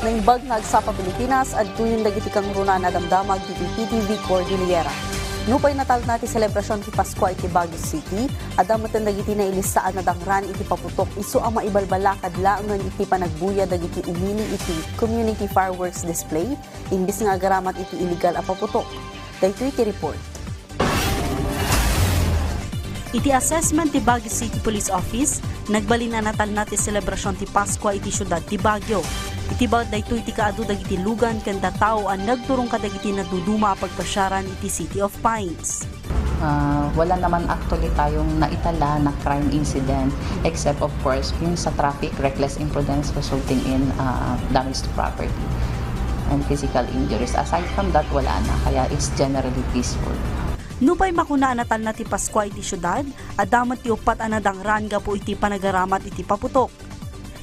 Naimbag nga agsapa Pilipinas at tuyon dagiti kang runa na damdamag diti PTV Cordillera. Nupay natal nati selebrasyon ti Pasko iti Baguio City, adamatan dagiti na ilistaan na dangran iti paputok isu ang maibalbala kadlaangan iti panagbuya dagiti umili iti community fireworks display, imbis nga agaramat iti illegal a paputok. Daytoy iti report. Iti assessment ti Baguio City Police Office, nagbalin na natal nati selebrasyon ti Pasko iti syudad ti Baguio. Iti bawat daytoy iti kaadu dagiti lugan kanda tao ang nagturong kadagiti naduduma pagpasyaran iti City of Pines. Wala naman actually tayong naitala na crime incident except of course yung sa traffic reckless imprudence resulting in damage to property and physical injuries. Aside from that, wala na. Kaya it's generally peaceful. Nupay makuna natal na ti Pasko iti syudad, adamat ti upat anadangran ga po iti panagaramat iti paputok.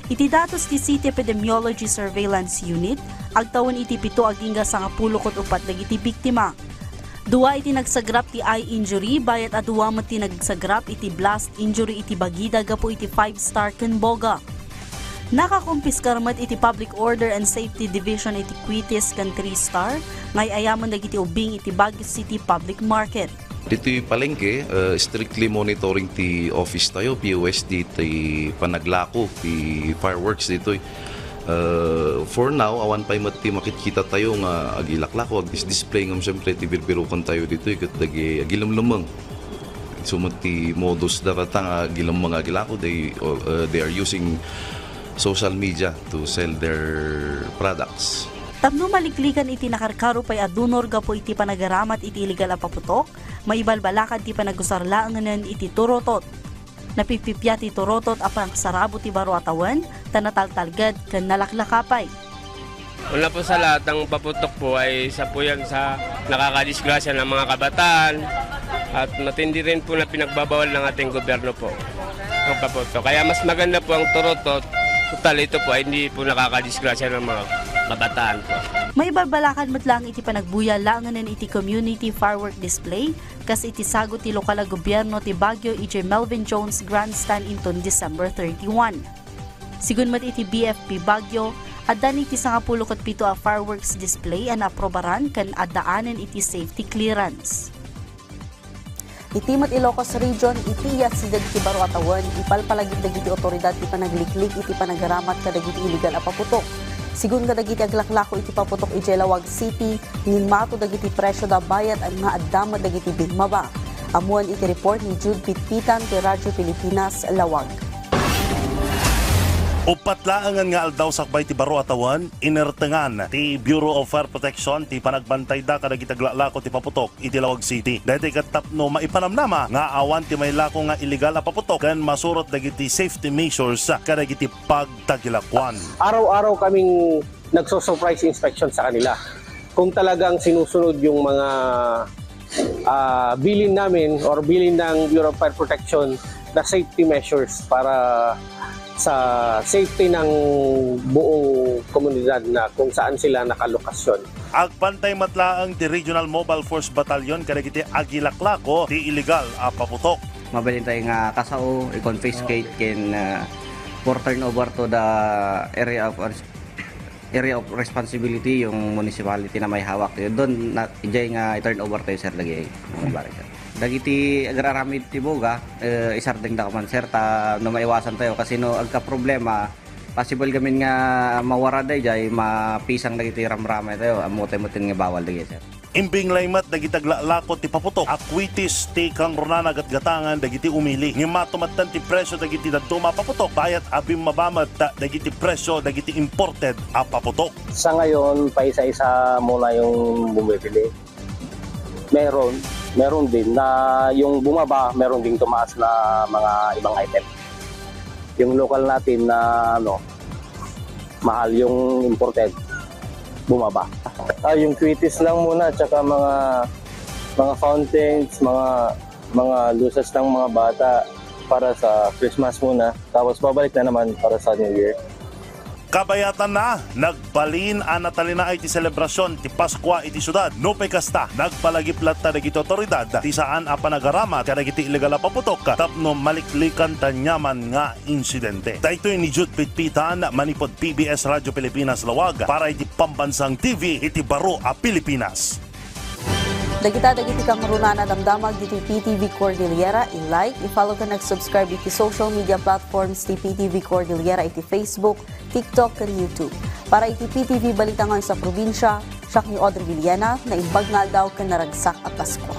Iti datos ti City Epidemiology Surveillance Unit, agtawon iti 7 agingga sa 10 dagiti biktima. Dua iti nagsagrap ti eye injury, bayat at duwa iti nagsagrap iti blast injury iti bagida gapo iti 5-star Kenboga. Nakakumpiskar met iti Public Order and Safety Division iti Quitis kan 3-star, ngay ayaman dagiti ubing iti Baguio City Public Market. Dito yung palengke, strictly monitoring ti office tayo, POSD, ti panaglako, ti fireworks dito. For now, awan pa yung makikita tayo nga agilaklako, agdisplay ng siyempre ti birbirukan tayo dito, ikat dagi agilamlamang. Sumot ti modus daratang agilamang agilako, they are using social media to sell their products. Tapno maliklikan iti nakarkaro pay adunor gapo iti panagaramat iti illegal a paputok, maibalbalakan ti panagusarlaanganan iti turotot. Napipipya ti turotot apang sarabo ti baro atawan, tanataltalgad ken nalaklakapay. Una po sa lahat, ang paputok po ay isa po yan sa nakakadisgrasya ng mga kabataan at matindi rin po na pinagbabawal ng ating gobyerno po ang paputok. Kaya mas maganda po ang turotot, total ito po ay hindi po nakakadisgrasya ng mga kabataan po. May babalakan matlang iti panagbuya langanan iti community firework display kas iti sagot ti lokal a gobyerno ti Baguio EJ Melvin Jones Grandstand inton December 31. Sigun mat iti BFP Baguio, addan iti 17 a fireworks display an aprobaran kan addaanan iti safety clearance. Iti mat Ilocos Region, iti si dagiti baro atawan, ipalpalagid dagiti otoridad ti panagliklik iti panagaramat kadagiti illegal a paputok. Sigun kadagiti aglaklako iti paputok iti Lawag City, nginmato dagiti presyo da bayat ang nga addama dagiti bigmaba. Amuan iti report ni Jude Pitpitan ti Radyo Pilipinas, Lawag. Upatlaangan nga aldaw sakbay ti baro atawan, inertengan ti Bureau of Fire Protection ti panagbantay da kadagiti aglaklako ti paputok iti Lawag City. Dahil katapno maipanamnama nga awan ti may lako nga illegal na paputok kan masurot dagiti safety measures kadagiti pagtagilakwan. Araw-araw kaming nagso-surprise inspection sa kanila. Kung talagang sinusunod yung mga bilin namin or bilin ng Bureau of Fire Protection na safety measures para sa safety ng buong komunidad na kung saan sila nakalokasyon. Agpantay matlaang ti Regional Mobile Force Battalion kadagiti agilaklako ti illegal a paputok. Mabalin tayo nga kasao, i-confiscate kin for turnover to the area of responsibility yung municipality na may hawak. Doon ijay nga i-turnover tayo sir lagi. Dagiti agraramid ti boga, isardeng da kaman sir, no maiwasan tayo kasi no agka problema, possible gamin nga mawara day jay mapisang dagiti ramramay tayo, amutay mutin nga bawal dagiti sir. Imbing laymat dagiti aglaklako ti paputok, akwitis ti kang runana gatgatangan dagiti umili. Ngimatumatan ti presyo dagiti daduma paputok, bayat abim mabamat dagiti presyo dagiti imported a paputok. Sa ngayon, pa isa-isa muna yung bumibili. Meron din na yung bumaba, meron ding tumaas na mga ibang item. Yung local natin na mahal, yung imported bumaba. Yung quitis lang muna, tsaka mga fountains, mga luces ng mga bata para sa Christmas muna. Tapos babalik na naman para sa New Year. Kabayatan na, nagbalin ang natalina iti selebrasyon ti Paskwa iti syudad. No pay kasta, nagpalagiplat ta dagiti otoridad ti saan a panagaramat kadagiti illegal a paputok tapno maliklikan tanyaman nga insidente. Daytoy ni Jude Pitpitan, manipod PBS Radio Pilipinas Lawag para iti Pambansang TV iti Baro a Pilipinas. Dagiti kang marunana damdamag dito PTV Cordillera, i-like, i-follow ka nag-subscribe iti social media platforms ti PTV Cordillera iti Facebook, TikTok, and YouTube. Para iti PTV balitangan sa probinsya, siya ni Audrey Villena na imbag nga daw ka naragsak at Pasko.